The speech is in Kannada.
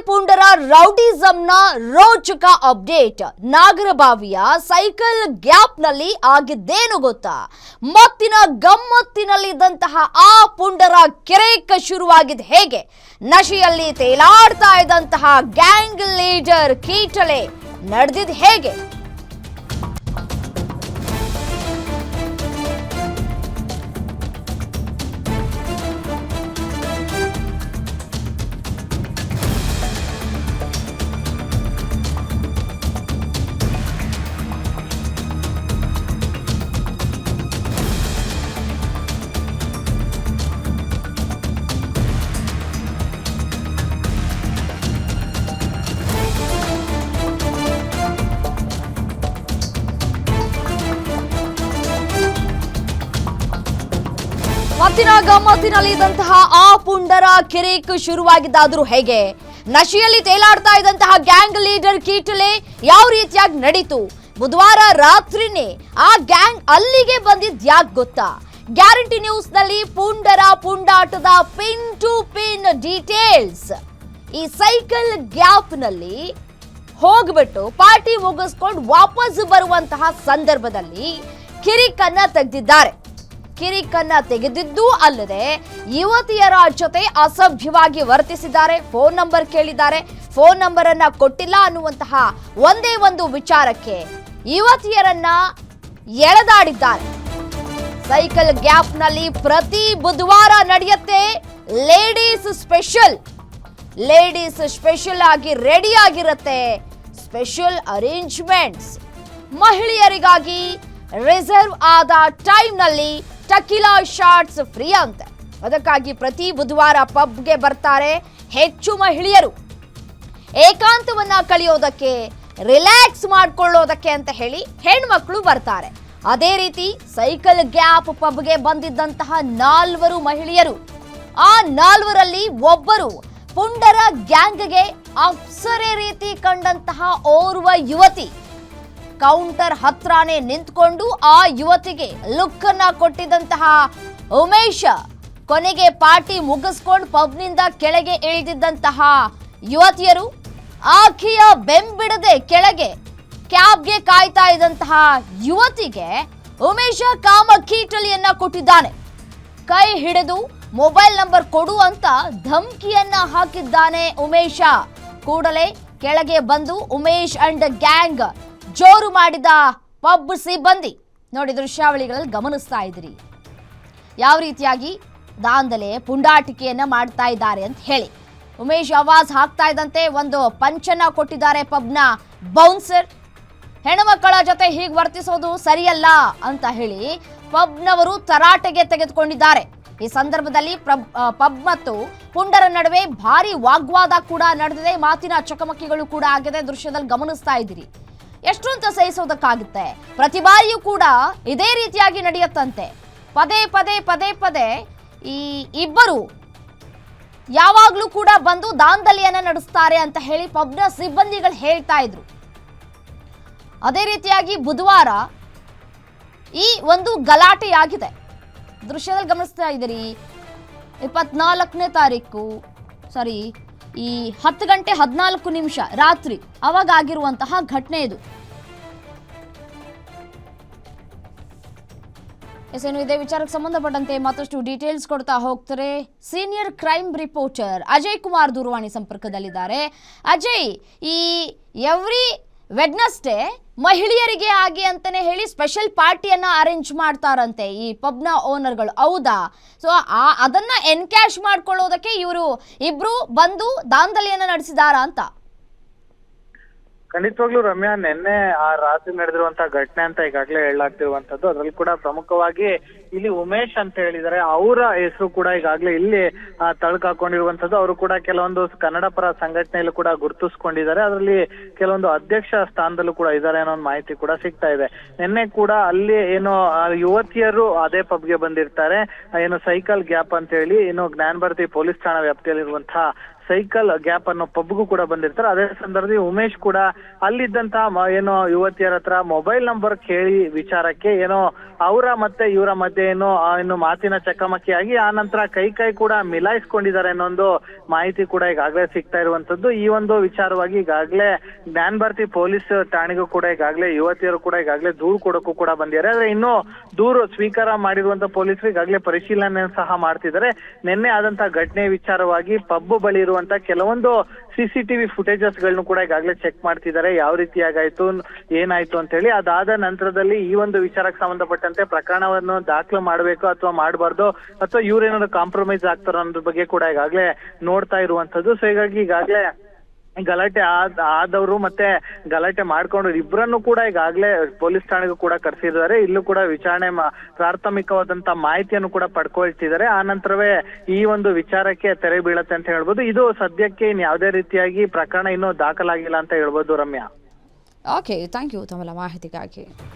ಪುಂಡರ ರೌಡಿಸಂನ ರೋಚಕ ಅಪ್ಡೇಟ್. ನಾಗರಬಾವಿಯ ಸೈಕಲ್ ಗ್ಯಾಪ್ನಲ್ಲಿ ಆಗಿದ್ದೇನು ಗೊತ್ತಾ? ಗಮ್ಮತ್ತಿನಲ್ಲಿದ್ದಂತಹ ಆ ಪುಂಡರ ಕೆರೇಕ ಶುರುವಾಗಿದ್ದು ಹೇಗೆ? ನಶೆಯಲ್ಲಿ ತೇಲಾಡ್ತಾ ಇದ್ದಂತಹ ಗ್ಯಾಂಗ್ ಲೀಡರ್ ಕೀಟಲೆ ನಡೆದಿದ್ದು ಹೇಗೆ? ಗಮ್ಮತ್ತಿನಲ್ಲಿದ್ದಂತಹ ಆ ಪುಂಡರ ಕಿರಿಕ್ ಶುರುವಾಗಿದ್ದಾದ್ರೂ ಹೇಗೆ? ನಶೆಯಲ್ಲಿ ತೇಲಾಡ್ತಾ ಇದ್ದಂತಹ ಗ್ಯಾಂಗ್ ಲೀಡರ್ ಕೀಟಲೆ ಯಾವ ರೀತಿಯಾಗಿ ನಡೀತು? ಬುಧವಾರ ರಾತ್ರಿನೇ ಆ ಗ್ಯಾಂಗ್ ಅಲ್ಲಿಗೆ ಬಂದಿದ್ ಯಾಕೆ ಗೊತ್ತಾ? ಗ್ಯಾರಂಟಿ ನ್ಯೂಸ್ ನಲ್ಲಿ ಪುಂಡರ ಪುಂಡಾಟದ ಪಿನ್ ಟು ಪಿನ್ ಡೀಟೇಲ್ಸ್. ಈ ಸೈಕಲ್ ಗ್ಯಾಪ್ ನಲ್ಲಿ ಹೋಗ್ಬಿಟ್ಟು ಪಾರ್ಟಿ ಮುಗಿಸ್ಕೊಂಡು ವಾಪಸ್ ಬರುವಂತಹ ಸಂದರ್ಭದಲ್ಲಿ ಕಿರಿಕನ್ನ ತೆಗೆದಿದ್ದಾರೆ. ಕಿರಿಕನ್ನ ತೆಗೆದಿದ್ದೂ ಅಲ್ಲದೆ ಯುವತಿಯರ ಜೊತೆ ಅಸಭ್ಯವಾಗಿ ವರ್ತಿಸಿದ್ದಾರೆ. ಫೋನ್ ನಂಬರ್ ಕೇಳಿದ್ದಾರೆ, ಫೋನ್ ನಂಬರ್ ಅನ್ನ ಕೊಟ್ಟಿಲ್ಲ ಅನ್ನುವಂತಹ ಒಂದೇ ಒಂದು ವಿಚಾರಕ್ಕೆ ಯುವತಿಯರನ್ನ ಎಳೆದಾಡಿದ್ದಾರೆ. ಸೈಕಲ್ ಗ್ಯಾಪ್ ನಲ್ಲಿ ಪ್ರತಿ ಬುಧವಾರ ನಡೆಯುತ್ತೆ ಲೇಡೀಸ್ ಸ್ಪೆಷಲ್ ಆಗಿ ರೆಡಿ ಆಗಿರುತ್ತೆ. ಸ್ಪೆಷಲ್ ಅರೇಂಜ್ಮೆಂಟ್ಸ್ ಮಹಿಳೆಯರಿಗಾಗಿ ರಿಸರ್ವ್ ಆದ ಟೈಮ್ ನಲ್ಲಿ ಟಕಿಲಾ ಶಾಟ್ಸ್ ಫ್ರೀ ಅಂತೆ. ಅದಕ್ಕಾಗಿ ಪ್ರತಿ ಬುಧವಾರ ಪಬ್ಗೆ ಬರ್ತಾರೆ ಹೆಚ್ಚು ಮಹಿಳೆಯರು. ಏಕಾಂತವನ್ನ ಕಳೆಯೋದಕ್ಕೆ, ರಿಲ್ಯಾಕ್ಸ್ ಮಾಡ್ಕೊಳ್ಳೋದಕ್ಕೆ ಅಂತ ಹೇಳಿ ಹೆಣ್ಮಕ್ಳು ಬರ್ತಾರೆ. ಅದೇ ರೀತಿ ಸೈಕಲ್ ಗ್ಯಾಪ್ ಪಬ್ಗೆ ಬಂದಿದ್ದಂತಹ 4 ಮಹಿಳೆಯರು, ಆ 4ರಲ್ಲಿ ಒಬ್ಬರು ಪುಂಡರ ಗ್ಯಾಂಗ್ಗೆ ಅಪ್ಸರೆ ರೀತಿ ಕಂಡಂತಹ ಓರ್ವ ಯುವತಿ. ಕೌಂಟರ್ ಹತ್ರನೇ ನಿಂತ್ಕೊಂಡು ಆ ಯುವತಿಗೆ ಲುಕ್ ಅನ್ನ ಕೊಟ್ಟಿದ್ದಂತಹ ಉಮೇಶ, ಕೊನೆಗೆ ಪಾರ್ಟಿ ಮುಗಿಸ್ಕೊಂಡು ಪಬ್ನಿಂದ ಕೆಳಗೆ ಇಳಿದಿದ್ದಂತಹ ಯುವತಿಯರು ಆಕೆಯ ಬೆಂಬಿಡದೆ ಕೆಳಗೆ ಕ್ಯಾಬ್ಗೆ ಕಾಯ್ತಾ ಇದ್ದಂತಹ ಯುವತಿಗೆ ಉಮೇಶ ಕಾಮ ಕೀಟಲಿಯನ್ನ ಕೊಟ್ಟಿದ್ದಾನೆ. ಕೈ ಹಿಡಿದು ಮೊಬೈಲ್ ನಂಬರ್ ಕೊಡು ಅಂತ ಧಮ್ಕಿಯನ್ನ ಹಾಕಿದ್ದಾನೆ ಉಮೇಶ. ಕೂಡಲೇ ಕೆಳಗೆ ಬಂದು ಉಮೇಶ್ ಅಂಡ್ ಗ್ಯಾಂಗ್ ಜೋರು ಮಾಡಿದ ಪಬ್ ಸಿಬ್ಬಂದಿ ನೋಡಿ ದೃಶ್ಯಾವಳಿಗಳಲ್ಲಿ ಗಮನಿಸ್ತಾ ಇದ್ರಿ ಯಾವ ರೀತಿಯಾಗಿ ದಾಂಧಲೆ ಪುಂಡಾಟಿಕೆಯನ್ನ ಮಾಡ್ತಾ ಇದ್ದಾರೆ ಅಂತ ಹೇಳಿ. ಉಮೇಶ್ ಆವಾಜ್ ಹಾಕ್ತಾ ಇದ್ದಂತೆ ಒಂದು ಪಂಚನ್ನ ಕೊಟ್ಟಿದ್ದಾರೆ ಪಬ್ನ ಬೌನ್ಸರ್. ಹೆಣ್ಮಕ್ಕಳ ಜೊತೆ ಹೀಗೆ ವರ್ತಿಸೋದು ಸರಿಯಲ್ಲ ಅಂತ ಹೇಳಿ ಪಬ್ನವರು ತರಾಟೆಗೆ ತೆಗೆದುಕೊಂಡಿದ್ದಾರೆ. ಈ ಸಂದರ್ಭದಲ್ಲಿ ಪಬ್ ಮತ್ತು ಪುಂಡರ ನಡುವೆ ಭಾರಿ ವಾಗ್ವಾದ ಕೂಡ ನಡೆದಿದೆ. ಮಾತಿನ ಚಕಮಕಿಗಳು ಕೂಡ ಆಗಿದೆ. ದೃಶ್ಯದಲ್ಲಿ ಗಮನಿಸ್ತಾ ಇದ್ದೀರಿ. ಎಷ್ಟು ಅಂತ ಸಹಿಸೋದಕ್ಕಾಗುತ್ತೆ? ಪ್ರತಿ ಬಾರಿಯೂ ಕೂಡ ಇದೇ ರೀತಿಯಾಗಿ ನಡೆಯುತ್ತಂತೆ. ಪದೇ ಈ ಇಬ್ಬರು ಯಾವಾಗ್ಲೂ ಕೂಡ ಬಂದು ದಾಂಧಲೆಯನ್ನ ನಡೆಸ್ತಾರೆ ಅಂತ ಹೇಳಿ ಪಬ್ನ ಸಿಬ್ಬಂದಿಗಳು ಹೇಳ್ತಾ ಇದ್ರು. ಅದೇ ರೀತಿಯಾಗಿ ಬುಧವಾರ ಈ ಒಂದು ಗಲಾಟೆಯಾಗಿದೆ. ದೃಶ್ಯದಲ್ಲಿ ಗಮನಿಸ್ತಾ ಇದ್ದೀರಿ. 24ನೇ ತಾರೀಕು ಈ 10 ಗಂಟೆ 14 ನಿಮಿಷ ರಾತ್ರಿ ಅವಾಗ ಆಗಿರುವಂತಹ ಘಟನೆ ಇದು. ಏನು ಇದೇ ವಿಚಾರಕ್ಕೆ ಸಂಬಂಧಪಟ್ಟಂತೆ ಮತ್ತಷ್ಟು ಡೀಟೇಲ್ಸ್ ಕೊಡ್ತಾ ಹೋಗ್ತಾರೆ senior crime reporter Ajay Kumar ದೂರವಾಣಿ ಸಂಪರ್ಕದಲ್ಲಿದ್ದಾರೆ. ಅಜಯ್, ಈ ಎವ್ರಿ ವೆಡ್ನಸ್ಡೇ ಮಹಿಳೆಯರಿಗೆ ಆಗಿ ಅಂತಾನೆ ಹೇಳಿ ಸ್ಪೆಷಲ್ ಪಾರ್ಟಿಯನ್ನ ಅರೇಂಜ್ ಮಾಡ್ತಾರಂತೆ ಈ ಪಬ್ನ ಓನರ್ಗಳು, ಹೌದಾ? ಸೊ ಅದನ್ನ ಎನ್ಕ್ಯಾಶ್ ಮಾಡ್ಕೊಳ್ಳೋದಕ್ಕೆ ಇವರು ಇಬ್ರು ಬಂದು ದಾಂಧಲೆಯನ್ನ ನಡೆಸಿದಾರ ಅಂತ? ಖಂಡಿತವಾಗ್ಲೂ ರಮ್ಯಾ, ನಿನ್ನೆ ಆ ರಾತ್ರಿ ನಡೆದಿರುವಂತಹ ಘಟನೆ ಅಂತ ಈಗಾಗಲೇ ಹೇಳಲಾಗ್ತಿರುವಂತದ್ದು. ಅದ್ರಲ್ಲಿ ಕೂಡ ಪ್ರಮುಖವಾಗಿ ಇಲ್ಲಿ ಉಮೇಶ್ ಅಂತ ಹೇಳಿದರೆ ಅವರ ಹೆಸರು ಕೂಡ ಈಗಾಗಲೇ ಇಲ್ಲಿ ತಳಕ್ ಹಾಕೊಂಡಿರುವಂತದ್ದು. ಅವರು ಕೂಡ ಕೆಲವೊಂದು ಕನ್ನಡ ಪರ ಸಂಘಟನೆಯಲ್ಲೂ ಕೂಡ ಗುರುತಿಸ್ಕೊಂಡಿದ್ದಾರೆ. ಅದರಲ್ಲಿ ಕೆಲವೊಂದು ಅಧ್ಯಕ್ಷ ಸ್ಥಾನದಲ್ಲೂ ಕೂಡ ಇದ್ದಾರೆ ಅನ್ನೋ ಒಂದು ಮಾಹಿತಿ ಕೂಡ ಸಿಗ್ತಾ ಇದೆ. ನಿನ್ನೆ ಕೂಡ ಅಲ್ಲಿ ಏನು ಯುವತಿಯರು ಅದೇ ಪಬ್ಗೆ ಬಂದಿರ್ತಾರೆ. ಏನು ಸೈಕಲ್ ಗ್ಯಾಪ್ ಅಂತ ಹೇಳಿ ಏನು ಜ್ಞಾನ ಭಾರತಿ ಪೊಲೀಸ್ ಠಾಣಾ ವ್ಯಾಪ್ತಿಯಲ್ಲಿರುವಂತಹ ಸೈಕಲ್ ಗ್ಯಾಪ್ ಅನ್ನೋ ಪಬ್ಗೂ ಕೂಡ ಬಂದಿರ್ತಾರೆ. ಅದೇ ಸಂದರ್ಭದಲ್ಲಿ ಉಮೇಶ್ ಕೂಡ ಅಲ್ಲಿದ್ದಂತ ಏನೋ ಯುವತಿಯರ ಹತ್ರ ಮೊಬೈಲ್ ನಂಬರ್ ಕೇಳಿ ವಿಚಾರಕ್ಕೆ ಏನೋ ಅವರ ಮತ್ತೆ ಇವರ ಮಧ್ಯೆ ಏನು ಮಾತಿನ ಚಕಮಕಿಯಾಗಿ ಆ ನಂತರ ಕೈ ಕೂಡ ಮಿಲಾಯಿಸ್ಕೊಂಡಿದ್ದಾರೆ ಅನ್ನೋ ಒಂದು ಮಾಹಿತಿ ಕೂಡ ಈಗಾಗಲೇ ಸಿಗ್ತಾ ಇರುವಂತದ್ದು. ಈ ಒಂದು ವಿಚಾರವಾಗಿ ಈಗಾಗಲೇ ಜ್ಞಾನ ಭಾರತಿ ಪೊಲೀಸ್ ಠಾಣೆಗೂ ಕೂಡ ಈಗಾಗಲೇ ಯುವತಿಯರು ಕೂಡ ಈಗಾಗಲೇ ದೂರು ಕೊಡೋಕ್ಕೂ ಕೂಡ ಬಂದಿದ್ದಾರೆ. ಆದ್ರೆ ಇನ್ನು ದೂರು ಸ್ವೀಕಾರ ಮಾಡಿರುವಂತ ಪೊಲೀಸರು ಈಗಾಗಲೇ ಪರಿಶೀಲನೆ ಸಹ ಮಾಡ್ತಿದ್ದಾರೆ. ನಿನ್ನೆ ಆದಂತ ಘಟನೆ ವಿಚಾರವಾಗಿ ಪಬ್ ಬಳಿ ಇರುವಂತ ಕೆಲವೊಂದು ಸಿಸಿಟಿವಿ ಫುಟೇಜಸ್ ಗಳನ್ನು ಕೂಡ ಈಗಾಗಲೇ ಚೆಕ್ ಮಾಡ್ತಿದ್ದಾರೆ. ಯಾವ ರೀತಿಯಾಗಾಯ್ತು ಏನಾಯ್ತು ಅಂತ ಹೇಳಿ. ಅದಾದ ನಂತರದಲ್ಲಿ ಈ ಒಂದು ವಿಚಾರಕ್ಕೆ ಸಂಬಂಧಪಟ್ಟಂತೆ ಪ್ರಕರಣವನ್ನು ದಾಖಲು ಮಾಡಬೇಕು ಅಥವಾ ಮಾಡಬಾರ್ದು ಅಥವಾ ಇವ್ರೇನಾದ್ರು ಕಾಂಪ್ರಮೈಸ್ ಆಗ್ತಾರೋ ಅನ್ನೋದ್ರ ಬಗ್ಗೆ ಕೂಡ ಈಗಾಗಲೇ ನೋಡ್ತಾ ಇರುವಂತದ್ದು. ಸೊ ಹೀಗಾಗಿ ಈಗಾಗಲೇ ಗಲಾಟೆ ಆದವರು ಮತ್ತೆ ಗಲಾಟೆ ಮಾಡ್ಕೊಂಡು ಇಬ್ಬರನ್ನು ಕೂಡ ಈಗಾಗಲೇ ಪೊಲೀಸ್ ಠಾಣೆಗೂ ಕೂಡ ಕರೆಸಿದ್ದಾರೆ. ಇಲ್ಲೂ ಕೂಡ ವಿಚಾರಣೆ ಪ್ರಾಥಮಿಕವಾದಂತ ಮಾಹಿತಿಯನ್ನು ಕೂಡ ಪಡ್ಕೊಳ್ತಿದ್ದಾರೆ. ಆ ನಂತರವೇ ಈ ಒಂದು ವಿಚಾರಕ್ಕೆ ತೆರೆ ಬೀಳತ್ತೆ ಅಂತ ಹೇಳ್ಬೋದು. ಇದು ಸದ್ಯಕ್ಕೆ ಇನ್ ಯಾವುದೇ ರೀತಿಯಾಗಿ ಪ್ರಕರಣ ಇನ್ನೂ ದಾಖಲಾಗಿಲ್ಲ ಅಂತ ಹೇಳ್ಬೋದು ರಮ್ಯಾ. ಓಕೆ, ಥ್ಯಾಂಕ್ ಯು ತಮ್ಮೆಲ್ಲ ಮಾಹಿತಿಗಾಗಿ.